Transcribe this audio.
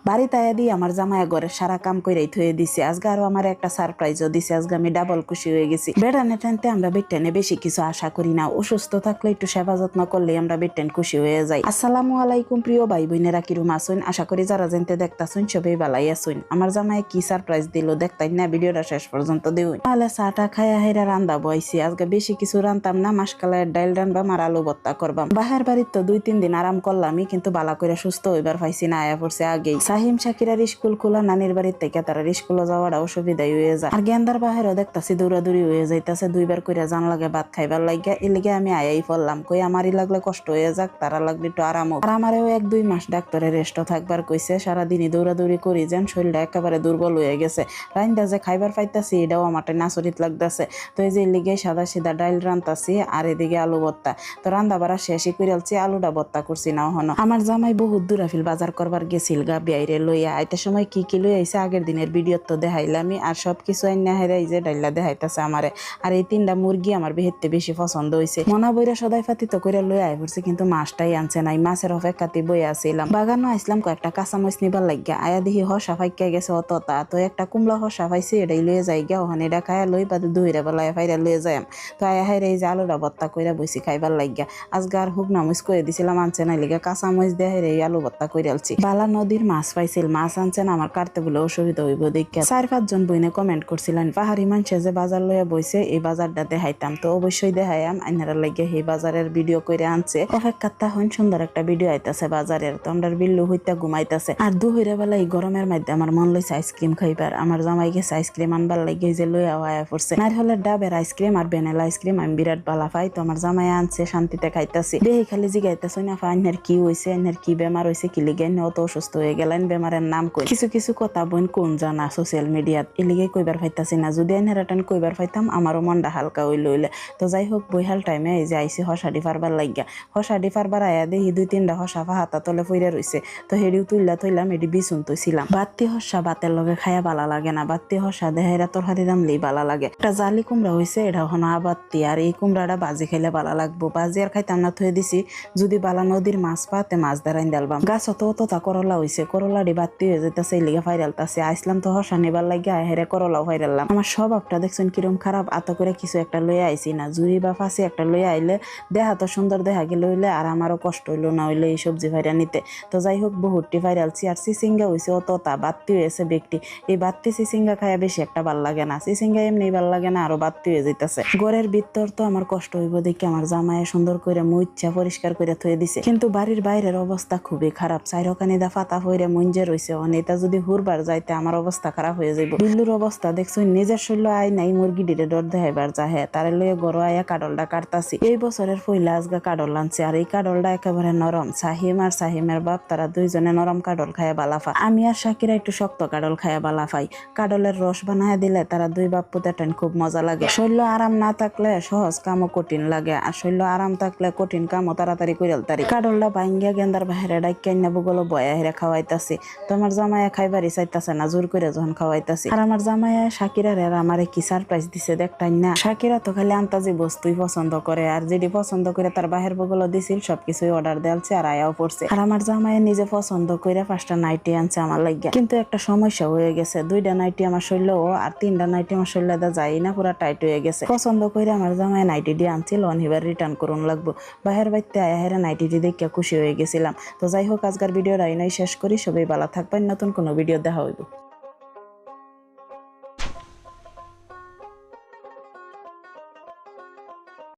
বাড়িতে আয়া দিয়ে আমার জামাই ঘরের সারা কাম কইরাই থয়ে দিছে। আজকে আরো আমার একটা সারপ্রাইজও দিছে। আজকে আমি ডাবল খুশি হয়ে গেছি। বেড়ানে টানতে আমরা বেটেনে বেশি কিছু আশা করি না। অসুস্থ থাকলে একটু সেবা যত্ন করলে আমরা বেটেন খুশি হয়ে যাই। আসসালামু আলাইকুম প্রিয় ভাই বোনেরা, কিরম আছেন? আশা করি যারা জানতে দেখতাছেন সবাই ভালাই আছেন। আমার জামাই কি সারপ্রাইজ দিল দেখতাই না, ভিডিওটা শেষ পর্যন্ত দিউন। তাহলে চাটা খাইয়া হেরা রান্দা বইছি। আজকে বেশি কিছু রান্তাম না, মাসকালের ডাইল রানবাম আর আলু ভর্তা করবাম। বাহের বাড়ির তো 2-3 দিন আরাম করলামই, কিন্তু বালা করে সুস্থ হইবার পাইছি না, আয়া পড়ছে আগেই। সাহিম শাকিরার স্কুল খোলা, নানির বাড়ির থেকে তারা স্কুলে যাওয়াটা অসুবিধাই হয়ে যায়। আর গেন্দার বাহেরও দেখতাছি দৌড়াদৌড়ি হয়ে যাইতাছে, 2বার করে জান লাগে ভাত খাইবার লাগিয়া। এলিগে আমি আয়াই পড়লাম, কই আমারই লাগলে কষ্ট হয়ে যাক, তারা লাগলে একটু আরাম হোক। আর আমারেও 1-2 মাস ডাক্তারের রেস্ট থাকবার কইছে। সারাদিনই দৌড়াদৌড়ি করি যেন শরীরটা একেবারে দুর্বল হয়ে গেছে। রাইন্দা যে খাইবার পাইতাছি এটাও আমার নাচরিত লাগতেছে। তো এই যে এলিগে সাদা সিধা ডাইল রান্তাছি আর এদিকে আলু ভর্তা। তো রান্দা বাড়া শেষই করিয়ালছি, আলুটা ভর্তা করছি না হন। আমার জামাই বহুত দূরাফিল বাজার করবার গেছিল গা বিয়াইরে লইয়া। আইটার সময় কি কি লই আইছে আগের দিনের ভিডিও তো দেখাইলামই। আর সবকিছু আইনা হেরা এই যে ডাইলা দেখাইতাছে আমারে। আর এই 3টা মুরগি আমার বেহেতে বেশি পছন্দ হইছে। মনা বইরা সদাই ফাতি তো করে লই আই পড়ছে, কিন্তু মাছটাই আনছে নাই। মাছের অপেক্ষাতে বই আসিলাম। বাগানো আইসলাম কয়েকটা কাঁচামরিচ নিবার লাগিয়া। আয়া দেখি হসা ফাইকা গেছে অতটা। তো একটা কুমলা হসা ফাইছে, এটাই লইয়ে যাই গিয়া। ওখানে এটা খায়া লই বাদে দইরা বেলায় ফাইরা লইয়ে যাই। তো আয়া হাইরে এই যে আলুটা ভর্তা কইরা বইছি খাইবার লাগিয়া। আজকে আর হুগনা মরিচ করে দিছিলাম, আনছে নাই লিগা কাঁচা মরিচ দিয়ে হাইরে এই আলু ভর্তা কইরালছি। বালা নদীর মাছ পাইছিল, মাছ আনছেন আমার কাটতে বলে অসুবিধা হইব দেখা। 4-5 জন বইনে কমেন্ট করছিলেন পাহাড়ি মানুষে যে বাজার লইয়া বইছে এই বাজারটা দেখাইতাম। তো অবশ্যই দেখাইম। আইনারা লাগিয়া এই বাজারের ভিডিও করে আনছে। অপেক্ষাটা হন সুন্দর একটা ভিডিও আইতাছে বাজারের। তো আমরা বিল্লু হইতা ঘুমাইতাছে। আর দুপুরের বেলা এই গরমের মধ্যে আমার মন লইছে আইসক্রিম খাইবার। আমার জামাই গেছে আইসক্রিম আনবার লাগিয়ে যে লইয়া আয়া পড়ছে। নারকেলের ডাবের আইসক্রিম আর ভ্যানিলা আইসক্রিম আমি বিরাট বালা পাই। তো আমার জামাই আনছে, শান্তিতে খাইতাছি। দেখি খালি জিগাইতাছে না আইনার কি হইছে, আইনার কি বেমার হইছে, কি লিগে অত অসুস্থ হয়ে গেলেন, বেমারের নাম কই। কিছু কিছু কথা বোন কোন জানা সোশ্যাল মিডিয়াত, এলিগে কইবার পাইতাছি না। যদি আইনার টান কইবার পাইতাম আমারও মনটা হালকা হইল হইলে। তো যাই হোক বইহাল টাইমে এই যে আইসি হসাডি ফারবার লাগিয়া। হসাডি ফারবার আয়া দেখি 2-3টা হসা হাতা তলে ফইরা রইছে। তো হেডিও তুইলা থইলাম, এডি বিছুন তৈছিলাম। বাত্তি হসা বাতের লগে খায়া বালা লাগে না, বাত্তি হসা দেহেরা তরহারি রানলেই বালা লাগে। একটা জালি কুমড়া হইছে, এটা হনা আবাত্তি। আর এই কুমড়াটা বাজি খাইলে বালা লাগবো। বাজি আর খাইতাম না, থয়ে দিছি যদি বালা নদীর মাছ পাতে মাছ দাঁড়াইন ডালবাম। গাছ অতটা করলা হইছে, করলাডি বাত্তি হয়ে যেতেছে, লিগা ফাইরালতাছে। আইসলাম তো হসা নিবার লাগিয়া হেরে করলাও ফাইরালাম। আমার স্বভাবটা দেখছেন কিরম খারাপ। আত করে কিছু একটা লইয়া আইছি না, জুড়ি বা ফাঁসি একটা লইয়া আইলে দেহা তো সুন্দর দেখা গেলে হইলে আর আমারও কষ্ট হইলো না হইলে এই সবজি ফাইরা নিতে। তো যাই হোক বহুটি ফাইরালছি। আর চিচিঙ্গা হইছে অতটা, বাত্তি হয়েছে ব্যক্তি। এই বাত্তি চিচিঙ্গা খাইয়া বেশি একটা ভাল লাগে না। চিচিঙ্গা এমনি ভাল লাগে না, আরো বাত্তি হয়ে যেতেছে। ঘরের ভিতর তো আমার কষ্ট হইব দেখি আমার জামাইয়ে সুন্দর করে মুইচ্ছা পরিষ্কার করে থয়ে দিছে, কিন্তু বাড়ির বাইরের অবস্থা খুবই খারাপ। চাইরকানিদা ফাতা হইরে মঞ্জে রইছে। অনেতা যদি হুরবার যাইতে আমার অবস্থা খারাপ হয়ে যাইব। বিল্লুর অবস্থা দেখছো, নিজের শৈল্য আই নাই, মুরগি ডিরে ডর দেখাইবার যাহে। তারে লইয়া গরো আয়া কাডলটা কাটতাছি। এই বছরের পয়লা আজগা কাডল আনছে। আর এই কাডলটা একেবারে নরম। সাহিম আর সাহিমের বাপ তারা 2 জনে নরম কাডল খায়া বালাফা। আমি আর শাকিরা একটু শক্ত কাডল খায়া বালা পাই। কাডলের রস বানায় দিলে তারা 2 বাপ পুতেটান খুব মজা লাগে। শৈল্য আরাম না থাকলে সহজ কামও কঠিন লাগে, আর শৈল্য আরাম থাকলে কঠিন কামও তাড়াতাড়ি কইরাল তারি। কাডলটা ভাঙ্গিয়া গেন্দার বাহিরে ডাইকাইনা বুগলো বয়া হেরে খাওয়াইতাছি। তো আমার জামাইয়া খাইবারই চাইতাছে না, জোর করে যখন খাওয়াইতাছি। আর আমার জামাইয়া শাকিরার আর আমারে কি সারপ্রাইজ দিছে দেখতাই না। শাকিরা তো খালি আন্তাজি বস্তুই পছন্দ করে, আর যেটি পছন্দ করে তার বাহির বগলো দিছিল সবকিছুই অর্ডার দেলছে আর আয়াও পড়ছে। আর আমার জামাইয়া নিজে পছন্দ করে 5টা নাইটি আনছে আমার লাগিয়া। কিন্তু একটা সমস্যা হয়ে গেছে, 2টা নাইটি আমার শরীর আর 3টা নাইটি আমার শরীরে যাই না, পুরা টাইট হয়ে গেছে। পছন্দ করে আমার জামাই নাইটি দিয়ে আনছিল, অনিবার রিটার্ন করুন লাগবো। বাহির বাইতে আয়া হেরা নাইটিটি দেখে খুশি হয়ে গেছিলাম। তো যাই হোক আজকের ভিডিওটা এই শেষ করি। সবাই ভালো থাকবেন, নতুন কোনো ভিডিও দেখা হইব।